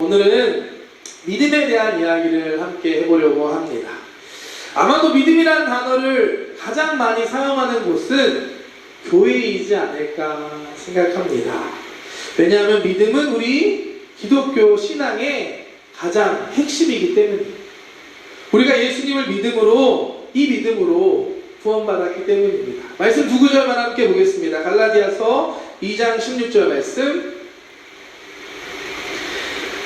오늘은 믿음에 대한 이야기를 함께 해보려고 합니다. 아마도 믿음이라는 단어를 가장 많이 사용하는 곳은 교회이지 않을까 생각합니다. 왜냐하면 믿음은 우리 기독교 신앙의 가장 핵심이기 때문입니다. 우리가 예수님을 믿음으로, 이 믿음으로 구원받았기 때문입니다. 말씀 두 구절만 함께 보겠습니다. 갈라디아서 2장 16절 말씀.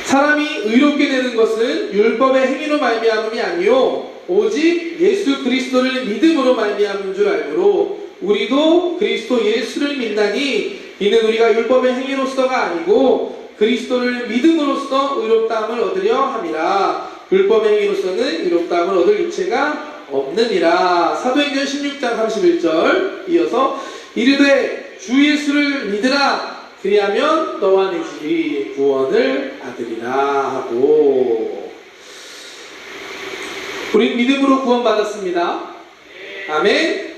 사람이 의롭게 되는 것은 율법의 행위로 말미암음이 아니요 오직 예수 그리스도를 믿음으로 말미암은 줄 알므로 우리도 그리스도 예수를 믿나니 이는 우리가 율법의 행위로서가 아니고 그리스도를 믿음으로써 의롭다함을 얻으려 함이라. 율법의 행위로서는 의롭다함을 얻을 일체가 없느니라. 사도행전 16장 31절 이어서 이르되 주 예수를 믿으라 그리하면 너와 네 집이 구원을 받으리라 하고, 우린 믿음으로 구원받았습니다. 아멘.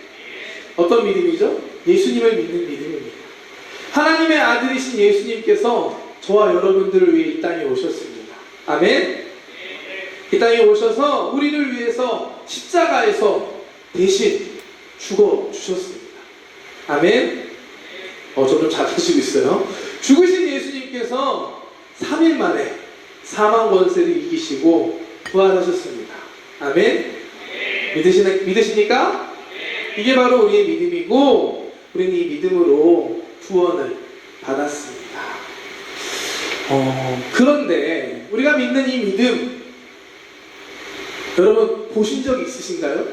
어떤 믿음이죠? 예수님을 믿는 믿음입니다. 하나님의 아들이신 예수님께서 저와 여러분들을 위해 이 땅에 오셨습니다. 아멘. 이 땅에 오셔서 우리를 위해서 십자가에서 대신 죽어주셨습니다. 아멘. 점점 작아지고 있어요. 죽으신 예수님께서 3일 만에 사망 권세를 이기시고 부활하셨습니다. 아멘. 믿으십니까? 이게 바로 우리의 믿음이고, 우리는 이 믿음으로 구원을 받았습니다. 그런데 우리가 믿는 이 믿음, 여러분 보신 적 있으신가요?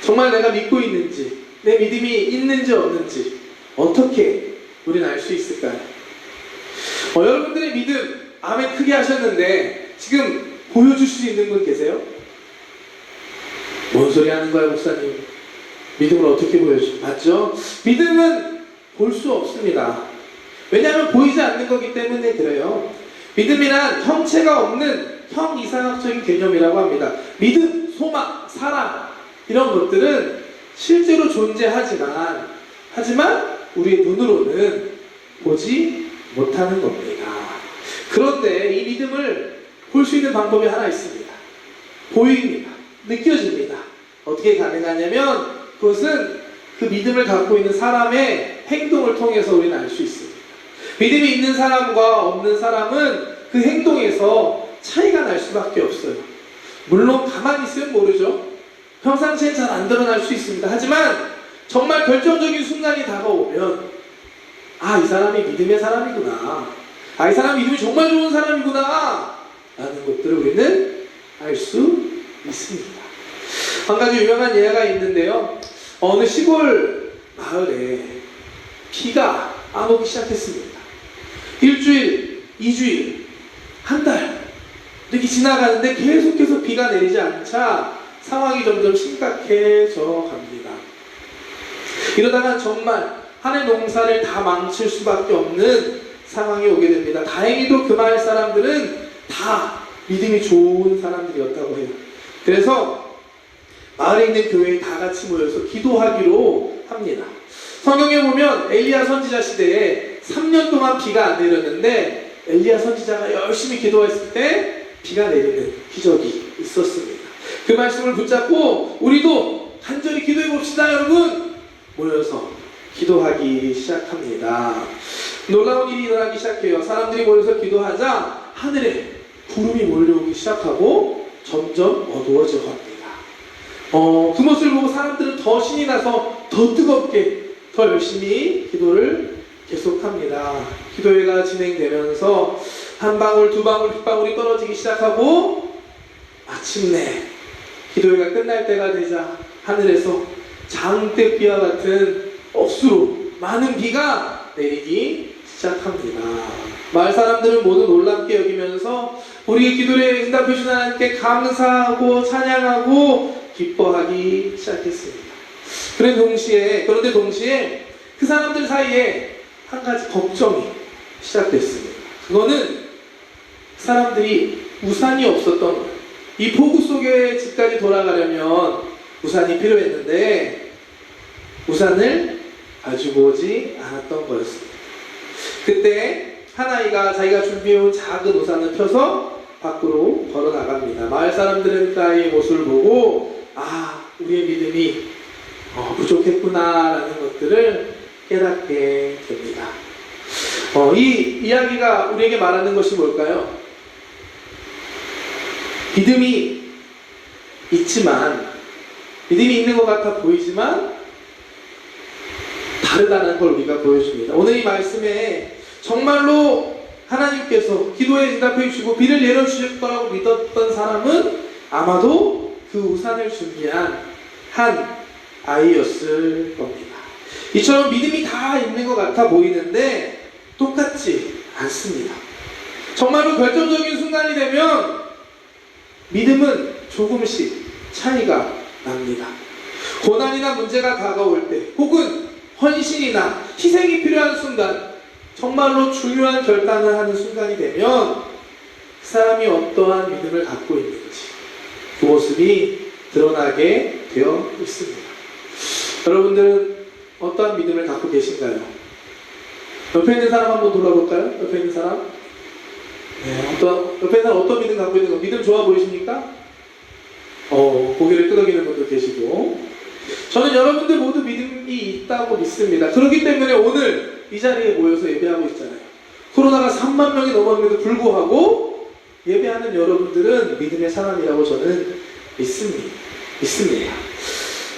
정말 내가 믿고 있는지, 내 믿음이 있는지 없는지 어떻게 우리는 알 수 있을까요? 여러분들의 믿음 아멘 크게 하셨는데 지금 보여줄 수 있는 분 계세요? 뭔 소리 하는 거야 목사님? 믿음을 어떻게 보여줘? 맞죠? 믿음은 볼 수 없습니다. 왜냐하면 보이지 않는 거기 때문에 그래요. 믿음이란 형체가 없는 형이상학적인 개념이라고 합니다. 믿음, 소망, 사랑 이런 것들은 실제로 존재하지만 우리의 눈으로는 보지 못하는 겁니다. 그런데 이 믿음을 볼 수 있는 방법이 하나 있습니다. 보입니다. 느껴집니다. 어떻게 가능하냐면 그것은 그 믿음을 갖고 있는 사람의 행동을 통해서 우리는 알 수 있습니다. 믿음이 있는 사람과 없는 사람은 그 행동에서 차이가 날 수밖에 없어요. 물론 가만히 있으면 모르죠. 평상시에 잘 안 드러날 수 있습니다. 하지만 정말 결정적인 순간이 다가오면 이 사람이 믿음의 사람이구나, 이 사람이 믿음이 정말 좋은 사람이구나 라는 것들을 우리는 알 수 있습니다. 한 가지 유명한 예가 있는데요. 어느 시골 마을에 비가 안 오기 시작했습니다. 일주일, 2주일, 한 달 이렇게 지나가는데 계속해서 비가 내리지 않자 상황이 점점 심각해져 갑니다. 이러다가 정말 한해 농사를 다 망칠 수밖에 없는 상황이 오게 됩니다. 다행히도 그 마을 사람들은 다 믿음이 좋은 사람들이었다고 해요. 그래서 마을에 있는 교회에 다 같이 모여서 기도하기로 합니다. 성경에 보면 엘리야 선지자 시대에 3년 동안 비가 안 내렸는데 엘리야 선지자가 열심히 기도했을 때 비가 내리는 기적이 있었습니다. 그 말씀을 붙잡고 우리도 간절히 기도해 봅시다. 여러분 모여서 기도하기 시작합니다. 놀라운 일이 일어나기 시작해요. 사람들이 모여서 기도하자 하늘에 구름이 몰려오기 시작하고 점점 어두워져 갑니다. 그 모습을 보고 사람들은 더 신이 나서 더 뜨겁게 더 열심히 기도를 계속합니다. 기도회가 진행되면서 한 방울, 두 방울, 빗방울이 떨어지기 시작하고 마침내 기도회가 끝날 때가 되자 하늘에서 장대비와 같은 억수로 많은 비가 내리기 시작합니다. 마을 사람들은 모두 놀랍게 여기면서 우리의 기도에 응답해 주신 하나님께 감사하고 찬양하고 기뻐하기 시작했습니다. 그런데 동시에 그 사람들 사이에 한 가지 걱정이 시작됐습니다. 그거는 사람들이 우산이 없었던 거예요. 이 폭우 속에 집까지 돌아가려면 우산이 필요했는데 우산을 가지고 오지 않았던 거였습니다. 그때 한 아이가 자기가 준비해온 작은 우산을 펴서 밖으로 걸어 나갑니다. 마을 사람들은 그 아이의 모습을 보고 우리의 믿음이 부족했구나라는 것들을 깨닫게 됩니다. 이 이야기가 우리에게 말하는 것이 뭘까요? 믿음이 있지만, 믿음이 있는 것 같아 보이지만 다르다는 걸 우리가 보여줍니다. 오늘 이 말씀에 정말로 하나님께서 기도에 응답해 주시고 비를 내려주실 거라고 믿었던 사람은 아마도 그 우산을 준비한 한 아이였을 겁니다. 이처럼 믿음이 다 있는 것 같아 보이는데 똑같지 않습니다. 정말로 결정적인 순간이 되면 믿음은 조금씩 차이가 납니다. 고난이나 문제가 다가올 때, 혹은 헌신이나 희생이 필요한 순간, 정말로 중요한 결단을 하는 순간이 되면 그 사람이 어떠한 믿음을 갖고 있는지 그 모습이 드러나게 되어 있습니다. 여러분들은 어떠한 믿음을 갖고 계신가요? 옆에 있는 사람 한번 돌아볼까요? 옆에 있는 사람? 옆에 있는 사람 어떤 믿음 갖고 있는 거? 믿음 좋아 보이십니까? 고개를 끄덕이는 분도 계시고. 저는 여러분들 모두 믿음이 있다고 믿습니다. 그렇기 때문에 오늘 이 자리에 모여서 예배하고 있잖아요. 코로나가 3만 명이 넘었는데도 불구하고 예배하는 여러분들은 믿음의 사람이라고 저는 믿습니다.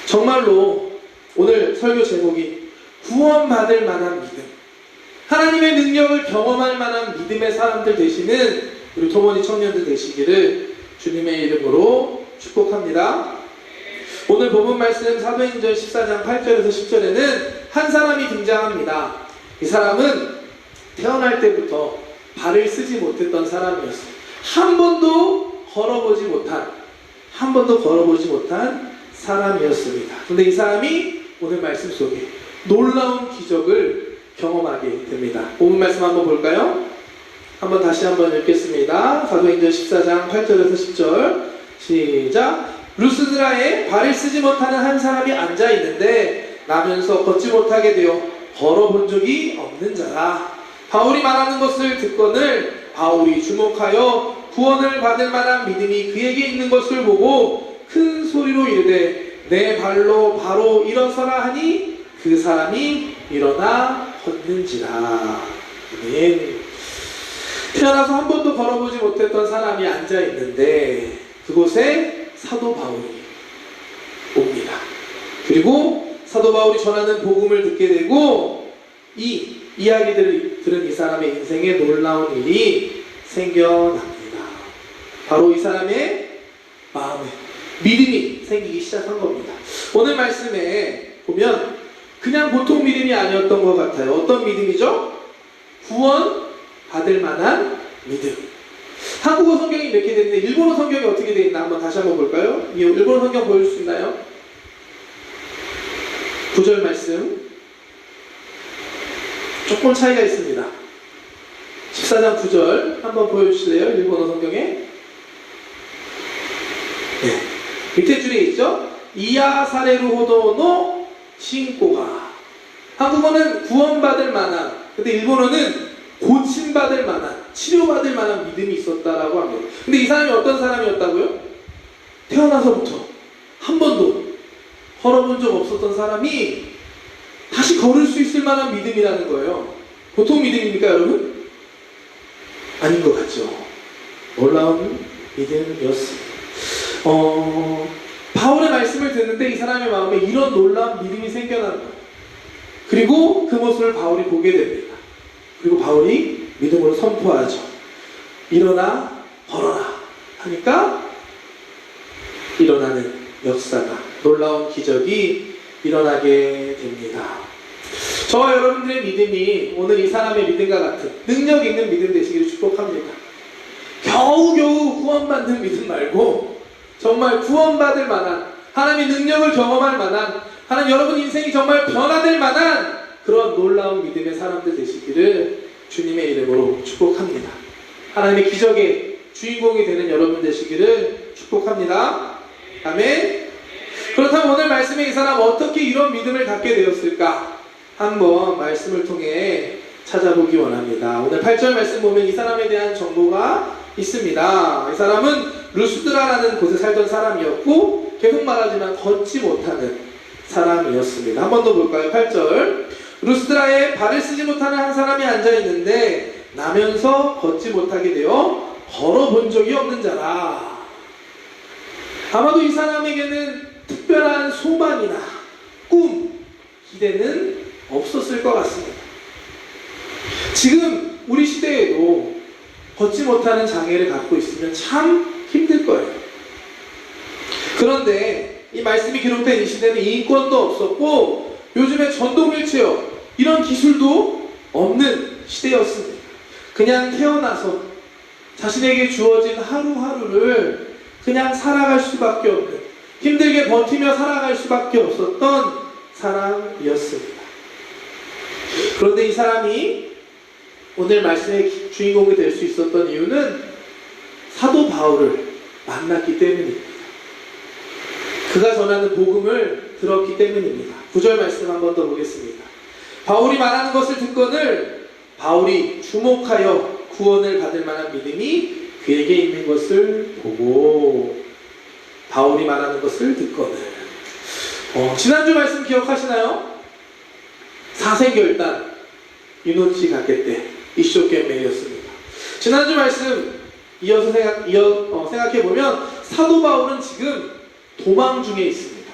정말로 오늘 설교 제목이 구원받을 만한 믿음, 하나님의 능력을 경험할 만한 믿음의 사람들 되시는 우리 토모니 청년들 되시기를 주님의 이름으로 축복합니다. 오늘 본문 말씀 사도행전 14장 8절에서 10절에는 한 사람이 등장합니다. 이 사람은 태어날 때부터 발을 쓰지 못했던 사람이었어요. 한 번도 걸어보지 못한 사람이었습니다. 그런데 이 사람이 오늘 말씀 속에 놀라운 기적을 경험하게 됩니다. 본문 말씀 한번 볼까요? 한번 다시 한번 읽겠습니다. 사도행전 14장 8절에서 10절 시작. 루스드라에 발을 쓰지 못하는 한 사람이 앉아 있는데 나면서 걷지 못하게 되어 걸어본 적이 없는 자라. 바울이 말하는 것을 듣거늘 바울이 주목하여 구원을 받을 만한 믿음이 그에게 있는 것을 보고 큰 소리로 이르되 내 발로 바로 일어서라 하니 그 사람이 일어나 걷는지라. 아멘. 태어나서 한 번도 걸어보지 못했던 사람이 앉아 있는데 그곳에 사도 바울이 옵니다. 그리고 사도 바울이 전하는 복음을 듣게 되고 이 이야기들을 들은 이 사람의 인생에 놀라운 일이 생겨납니다. 바로 이 사람의 마음에 믿음이 생기기 시작한 겁니다. 오늘 말씀에 보면 그냥 보통 믿음이 아니었던 것 같아요. 어떤 믿음이죠? 구원 받을 만한 믿음. 한국어 성경이 이렇게 되어 있는데 일본어 성경이 어떻게 되어 있나 한번 다시 한번 볼까요? 이 일본어 성경 보여줄 수 있나요? 9절 말씀 조금 차이가 있습니다. 14장 9절 한번 보여주실래요? 일본어 성경에. 네. 밑에 줄에 있죠? 이야사레루 호도노 신고가. 한국어는 구원받을 만한, 근데 일본어는 고침받을 만한, 치료받을 만한 믿음이 있었다라고 합니다. 근데 이 사람이 어떤 사람이었다고요? 태어나서부터 한 번도 걸어본 적 없었던 사람이 다시 걸을 수 있을 만한 믿음이라는 거예요. 보통 믿음입니까, 여러분? 아닌 것 같죠? 놀라운 믿음이었습니다. 바울의 말씀을 듣는데 이 사람의 마음에 이런 놀라운 믿음이 생겨난 거예요. 그리고 그 모습을 바울이 보게 됩니다. 그리고 바울이 믿음으로 선포하죠. 일어나 걸어라 하니까 일어나는 역사가, 놀라운 기적이 일어나게 됩니다. 저와 여러분들의 믿음이 오늘 이 사람의 믿음과 같은 능력 있는 믿음 되시기를 축복합니다. 겨우겨우 구원받는 믿음 말고 정말 구원받을 만한, 하나님의 능력을 경험할 만한, 하나님 여러분 인생이 정말 변화될 만한 그런 놀라운 믿음의 사람들 되시기를 주님의 이름으로 축복합니다. 하나님의 기적의 주인공이 되는 여러분 되시기를 축복합니다. 아멘. 그렇다면 오늘 말씀에 이 사람 어떻게 이런 믿음을 갖게 되었을까? 한번 말씀을 통해 찾아보기 원합니다. 오늘 8절 말씀 보면 이 사람에 대한 정보가 있습니다. 이 사람은 루스드라라는 곳에 살던 사람이었고 계속 말하지만 걷지 못하는 사람이었습니다. 한 번 더 볼까요? 8절. 루스드라에 발을 쓰지 못하는 한 사람이 앉아있는데 나면서 걷지 못하게 되어 걸어본 적이 없는 자라. 아마도 이 사람에게는 특별한 소망이나 꿈, 기대는 없었을 것 같습니다. 지금 우리 시대에도 걷지 못하는 장애를 갖고 있으면 참 힘들 거예요. 그런데 이 말씀이 기록된 이 시대는 인권도 없었고 요즘에 전동 휠체어 이런 기술도 없는 시대였습니다. 그냥 태어나서 자신에게 주어진 하루하루를 그냥 살아갈 수밖에 없는, 힘들게 버티며 살아갈 수밖에 없었던 사람이었습니다. 그런데 이 사람이 오늘 말씀의 주인공이 될 수 있었던 이유는 사도 바울을 만났기 때문입니다. 그가 전하는 복음을 들었기 때문입니다. 9절 말씀 한 번 더 보겠습니다. 바울이 말하는 것을 듣거늘 바울이 주목하여 구원을 받을 만한 믿음이 그에게 있는 것을 보고, 바울이 말하는 것을 듣거늘. 지난주 말씀 기억하시나요? 사생결단 유노치 가케테 이쇼懸명이었습니다. 지난주 말씀 이어서 생각해보면 사도 바울은 지금 도망 중에 있습니다.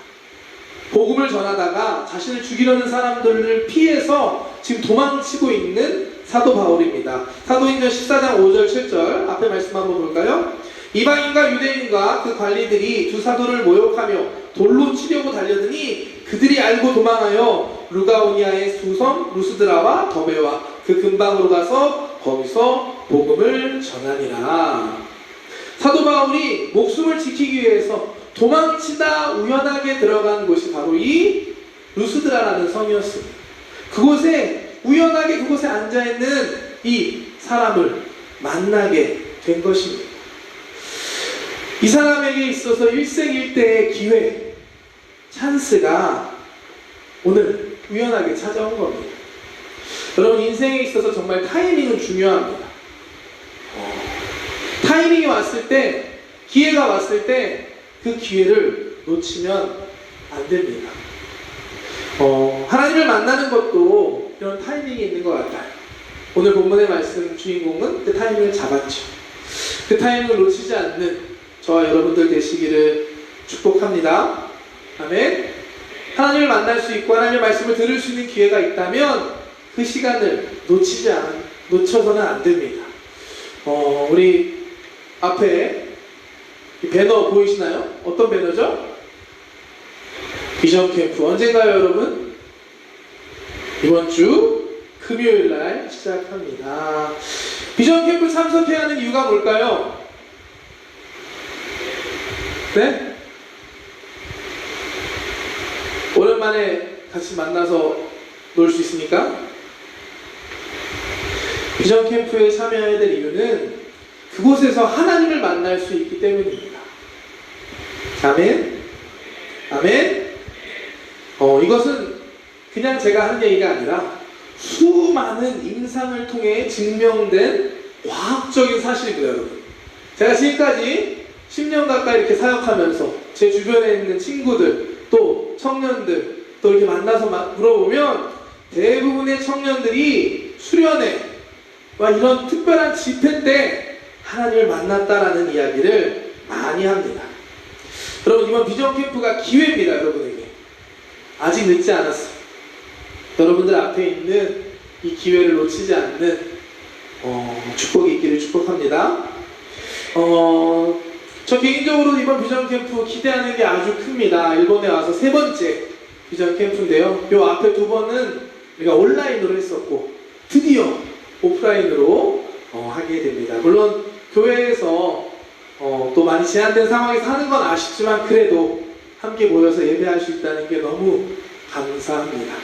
복음을 전하다가 자신을 죽이려는 사람들을 피해서 지금 도망치고 있는 사도 바울입니다. 사도행전 14장 5절 7절 앞에 말씀 한번 볼까요? 이방인과 유대인과 그 관리들이 두 사도를 모욕하며 돌로 치려고 달려드니 그들이 알고 도망하여 루가오니아의 수성 루스드라와 더베와 그 근방으로 가서 거기서 복음을 전하니라. 사도 바울이 목숨을 지키기 위해서 도망치다 우연하게 들어간 곳이 바로 이 루스드라라는 성이었습니다. 그곳에 우연하게 그곳에 앉아있는 이 사람을 만나게 된 것입니다. 이 사람에게 있어서 일생일대의 기회, 찬스가 오늘 우연하게 찾아온 겁니다. 여러분, 인생에 있어서 정말 타이밍은 중요합니다. 타이밍이 왔을 때, 기회가 왔을 때 그 기회를 놓치면 안 됩니다. 하나님을 만나는 것도 이런 타이밍이 있는 것 같아요. 오늘 본문의 말씀 주인공은 그 타이밍을 잡았죠. 그 타이밍을 놓치지 않는 저와 여러분들 되시기를 축복합니다. 아멘. 하나님을 만날 수 있고 하나님의 말씀을 들을 수 있는 기회가 있다면 그 시간을 놓쳐서는 안 됩니다. 우리 앞에 이 배너 보이시나요? 어떤 배너죠? 비전 캠프 언젠가요, 여러분? 이번 주 금요일 날 시작합니다. 비전 캠프 참석해야 하는 이유가 뭘까요? 네? 오랜만에 같이 만나서 놀 수 있으니까? 비전 캠프에 참여해야 될 이유는 그곳에서 하나님을 만날 수 있기 때문입니다. 아멘? 아멘? 이것은 그냥 제가 하는 얘기가 아니라 수많은 임상을 통해 증명된 과학적인 사실입니다, 여러분. 제가 지금까지 10년 가까이 이렇게 사역하면서 제 주변에 있는 친구들, 또 청년들, 또 이렇게 만나서 물어보면 대부분의 청년들이 수련회와 이런 특별한 집회 때 하나님을 만났다라는 이야기를 많이 합니다. 여러분, 이번 비전 캠프가 기회입니다, 여러분에게. 아직 늦지 않았어요. 여러분들 앞에 있는 이 기회를 놓치지 않는 축복이 있기를 축복합니다. 저 개인적으로 이번 비전 캠프 기대하는 게 아주 큽니다. 일본에 와서 3번째 비전 캠프인데요. 요 앞에 2번은 우리가 온라인으로 했었고 드디어 오프라인으로 하게 됩니다. 물론 교회에서 또 많이 제한된 상황에서 하는 건 아쉽지만 그래도 함께 모여서 예배할 수 있다는 게 너무 감사합니다.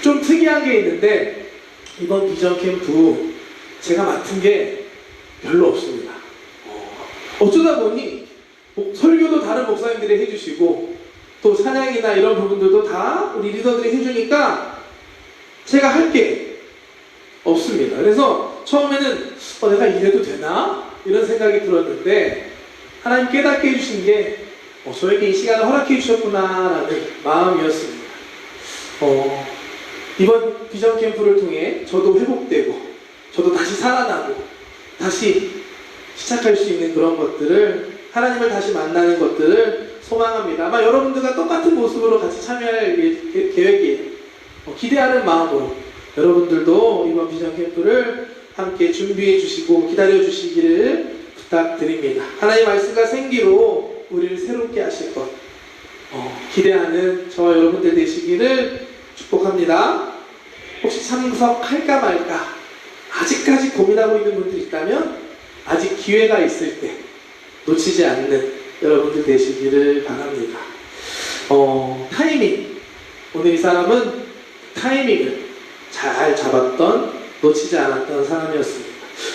좀 특이한 게 있는데 이번 비전 캠프 제가 맡은 게 별로 없습니다. 어쩌다 보니 설교도 다른 목사님들이 해주시고 또 찬양이나 이런 부분들도 다 우리 리더들이 해주니까 제가 할 게 없습니다. 그래서 처음에는 내가 이래도 되나? 이런 생각이 들었는데 하나님 깨닫게 해주신 게 저에게 이 시간을 허락해 주셨구나라는 마음이었습니다. 이번 비전 캠프를 통해 저도 회복되고 저도 다시 살아나고 다시 시작할 수 있는 그런 것들을, 하나님을 다시 만나는 것들을 소망합니다. 아마 여러분들과 똑같은 모습으로 같이 참여할 계획이에요. 기대하는 마음으로 여러분들도 이번 비전 캠프를 함께 준비해 주시고 기다려 주시기를 부탁드립니다. 하나님의 말씀과 생기로 우리를 새롭게 하실 것 기대하는 저와 여러분들 되시기를 축복합니다. 혹시 참석할까 말까 아직까지 고민하고 있는 분들 있다면 아직 기회가 있을 때 놓치지 않는 여러분들 되시기를 바랍니다. 타이밍, 오늘 이 사람은 타이밍을 잘 잡았던, 놓치지 않았던 사람이었습니다.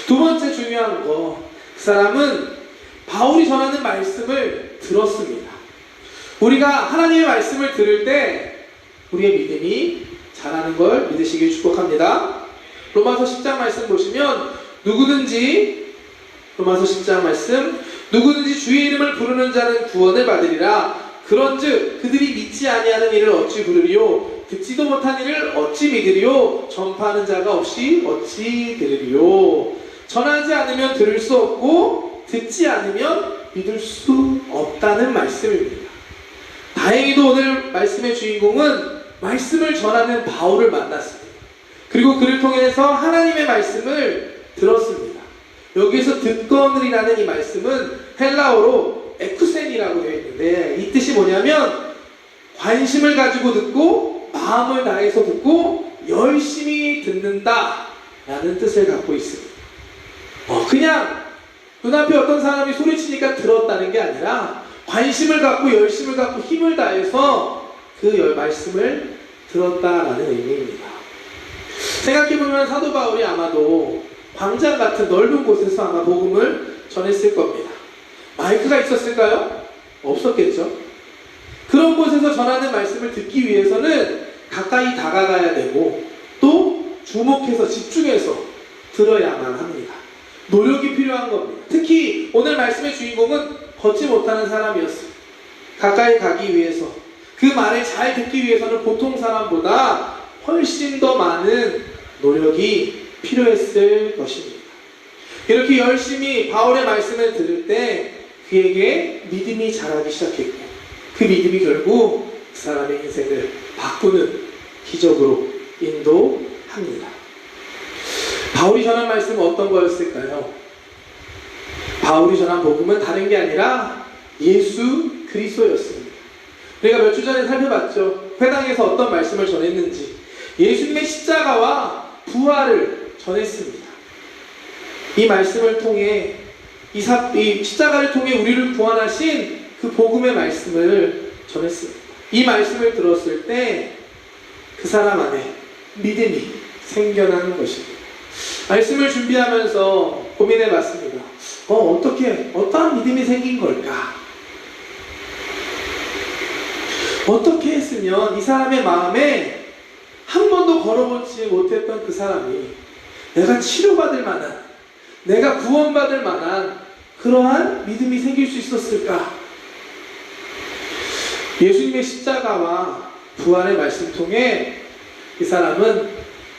두 번째 중요한 거, 그 사람은 바울이 전하는 말씀을 들었습니다. 우리가 하나님의 말씀을 들을 때 우리의 믿음이 자라는 걸 믿으시길 축복합니다. 로마서 10장 말씀 보시면 로마서 10장 말씀, 누구든지 주의 이름을 부르는 자는 구원을 받으리라. 그런즉 그들이 믿지 아니하는 일을 어찌 부르리요? 듣지도 못한 일을 어찌 믿으리요? 전파하는 자가 없이 어찌 들으리요? 전하지 않으면 들을 수 없고 듣지 않으면 믿을 수 없다는 말씀입니다. 다행히도 오늘 말씀의 주인공은 말씀을 전하는 바울을 만났습니다. 그리고 그를 통해서 하나님의 말씀을 들었습니다. 여기에서 듣거늘이라는 이 말씀은 헬라어로 에쿠센이라고 되어 있는데 이 뜻이 뭐냐면 관심을 가지고 듣고 마음을 다해서 듣고 열심히 듣는다 라는 뜻을 갖고 있습니다. 그냥 눈앞에 어떤 사람이 소리치니까 들었다는 게 아니라 관심을 갖고 열심을 갖고 힘을 다해서 그 말씀을 들었다라는 의미입니다. 생각해보면 사도 바울이 아마도 광장 같은 넓은 곳에서 아마 복음을 전했을 겁니다. 마이크가 있었을까요? 없었겠죠. 그런 곳에서 전하는 말씀을 듣기 위해서는 가까이 다가가야 되고 또 주목해서 집중해서 들어야만 합니다. 노력이 필요한 겁니다. 특히 오늘 말씀의 주인공은 걷지 못하는 사람이었습니다. 가까이 가기 위해서, 그 말을 잘 듣기 위해서는 보통 사람보다 훨씬 더 많은 노력이 필요했을 것입니다. 이렇게 열심히 바울의 말씀을 들을 때 그에게 믿음이 자라기 시작했고 그 믿음이 결국 그 사람의 인생을 바꾸는 기적으로 인도합니다. 바울이 전한 말씀은 어떤 거였을까요? 바울이 전한 복음은 다른 게 아니라 예수 그리스도였습니다. 우리가 몇 주 전에 살펴봤죠. 회당에서 어떤 말씀을 전했는지. 예수님의 십자가와 부활을 전했습니다. 이 말씀을 통해 이 십자가를 통해 우리를 구원하신 그 복음의 말씀을 전했습니다. 이 말씀을 들었을 때 그 사람 안에 믿음이 생겨나는 것입니다. 말씀을 준비하면서 고민해 봤습니다. 어떠한 믿음이 생긴 걸까? 어떻게 했으면 이 사람의 마음에 한 번도 걸어보지 못했던 그 사람이 내가 치료받을 만한, 내가 구원받을 만한 그러한 믿음이 생길 수 있었을까? 예수님의 십자가와 부활의 말씀 통해 이 사람은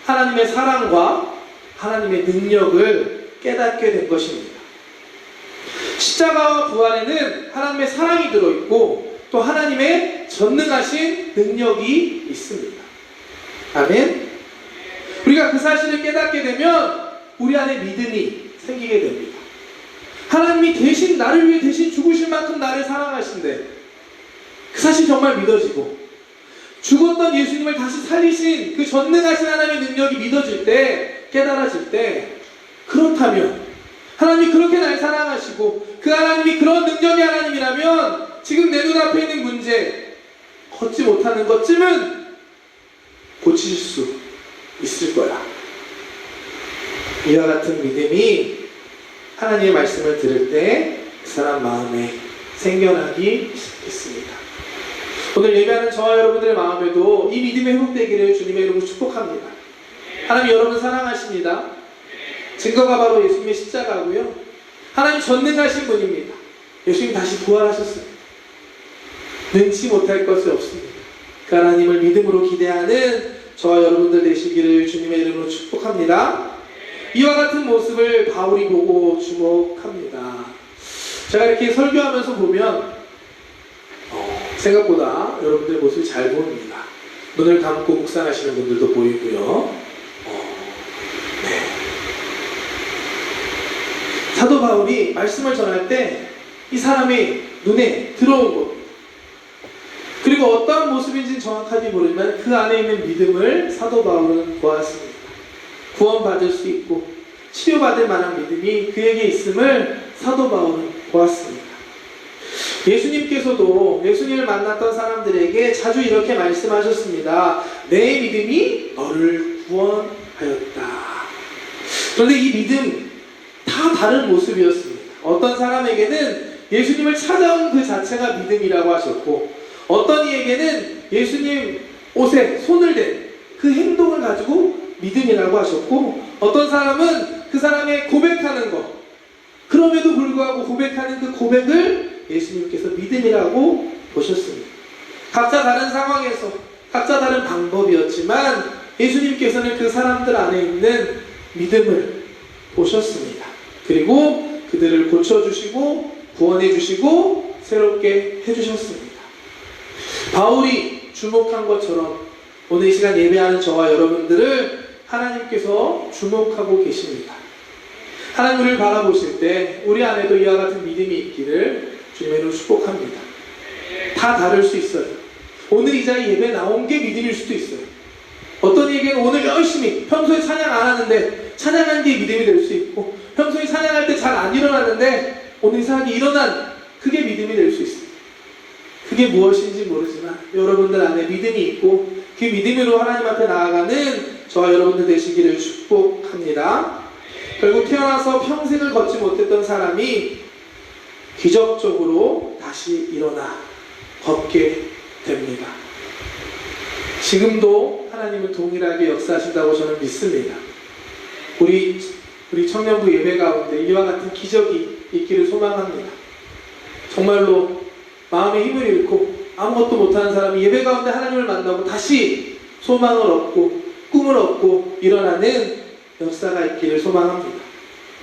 하나님의 사랑과 하나님의 능력을 깨닫게 된 것입니다. 십자가와 부활에는 하나님의 사랑이 들어있고 또 하나님의 전능하신 능력이 있습니다. 아멘. 우리가 그 사실을 깨닫게 되면 우리 안에 믿음이 생기게 됩니다. 하나님이 대신 나를 위해 대신 죽으실 만큼 나를 사랑하신대. 그 사실 정말 믿어지고 죽었던 예수님을 다시 살리신 그 전능하신 하나님의 능력이 믿어질 때, 깨달아질 때, 그렇다면 하나님이 그렇게 날 사랑하시고 그 하나님이 그런 능력의 하나님이라면 지금 내 눈앞에 있는 문제, 걷지 못하는 것쯤은 고칠 수 있을 거야. 이와 같은 믿음이 하나님의 말씀을 들을 때 그 사람 마음에 생겨나기 시작했습니다. 오늘 예배하는 저와 여러분들의 마음에도 이 믿음이 회복되기를 주님의 이름으로 축복합니다. 하나님 여러분 사랑하십니다. 증거가 바로 예수님의 십자가고요. 하나님 전능하신 분입니다. 예수님 다시 부활하셨습니다. 능치 못할 것이 없습니다. 그 하나님을 믿음으로 기대하는 저와 여러분들 되시기를 주님의 이름으로 축복합니다. 이와 같은 모습을 바울이 보고 주목합니다. 제가 이렇게 설교하면서 보면 생각보다 여러분들의 모습이 잘 보입니다. 눈을 감고 묵상하시는 분들도 보이고요. 네. 사도 바울이 말씀을 전할 때 이 사람의 눈에 들어온 겁니다. 그리고 어떠한 모습인지는 정확하게 모르지만 그 안에 있는 믿음을 사도 바울은 보았습니다. 구원받을 수 있고 치료받을 만한 믿음이 그에게 있음을 사도 바울은 보았습니다. 예수님께서도 예수님을 만났던 사람들에게 자주 이렇게 말씀하셨습니다. 내 믿음이 너를 구원하였다. 그런데 이 믿음 다 다른 모습이었습니다. 어떤 사람에게는 예수님을 찾아온 그 자체가 믿음이라고 하셨고, 어떤 이에게는 예수님 옷에 손을 댄 그 행동을 가지고 믿음이라고 하셨고, 어떤 사람은 그 사람의 고백하는 것, 그럼에도 불구하고 고백하는 그 고백을 예수님께서 믿음이라고 보셨습니다. 각자 다른 상황에서 각자 다른 방법이었지만 예수님께서는 그 사람들 안에 있는 믿음을 보셨습니다. 그리고 그들을 고쳐주시고 구원해주시고 새롭게 해주셨습니다. 바울이 주목한 것처럼 오늘 이 시간 예배하는 저와 여러분들을 하나님께서 주목하고 계십니다. 하나님을 바라보실 때 우리 안에도 이와 같은 믿음이 있기를 주님의 이름으로 축복합니다. 다 다를 수 있어요. 오늘 이 자리에 예배 나온 게 믿음일 수도 있어요. 어떤 이에게는 오늘 열심히 평소에 찬양 안 하는데 찬양한 게 믿음이 될 수 있고, 평소에 찬양할 때 잘 안 일어나는데 오늘 이 사람이 일어난 그게 믿음이 될 수 있습니다. 그게 무엇인지 모르지만 여러분들 안에 믿음이 있고 그 믿음으로 하나님 앞에 나아가는 저와 여러분들 되시기를 축복합니다. 결국 태어나서 평생을 걷지 못했던 사람이 기적적으로 다시 일어나 걷게 됩니다. 지금도 하나님은 동일하게 역사하신다고 저는 믿습니다. 우리 청년부 예배 가운데 이와 같은 기적이 있기를 소망합니다. 정말로 마음의 힘을 잃고 아무것도 못하는 사람이 예배 가운데 하나님을 만나고 다시 소망을 얻고 꿈을 얻고 일어나는 역사가 있기를 소망합니다.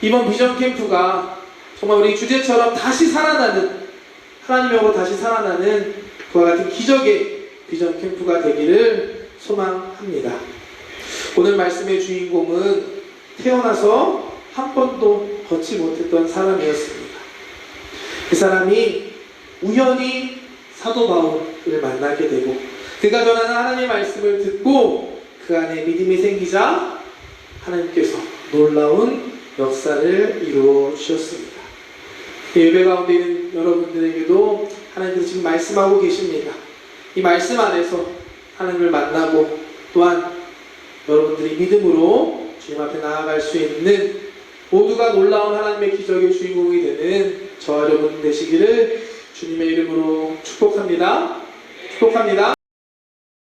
이번 비전 캠프가 정말 우리 주제처럼 다시 살아나는, 하나님으로 다시 살아나는 그와 같은 기적의 비전 캠프가 되기를 소망합니다. 오늘 말씀의 주인공은 태어나서 한 번도 걷지 못했던 사람이었습니다. 그 사람이 우연히 사도 바울을 만나게 되고 그가 전하는 하나님의 말씀을 듣고 그 안에 믿음이 생기자 하나님께서 놀라운 역사를 이루어 주셨습니다. 예배 가운데 있는 여러분들에게도 하나님께서 지금 말씀하고 계십니다. 이 말씀 안에서 하나님을 만나고 또한 여러분들이 믿음으로 주님 앞에 나아갈 수 있는 모두가 놀라운 하나님의 기적의 주인공이 되는 저와 여러분 되시기를 주님의 이름으로 축복합니다. 축복합니다.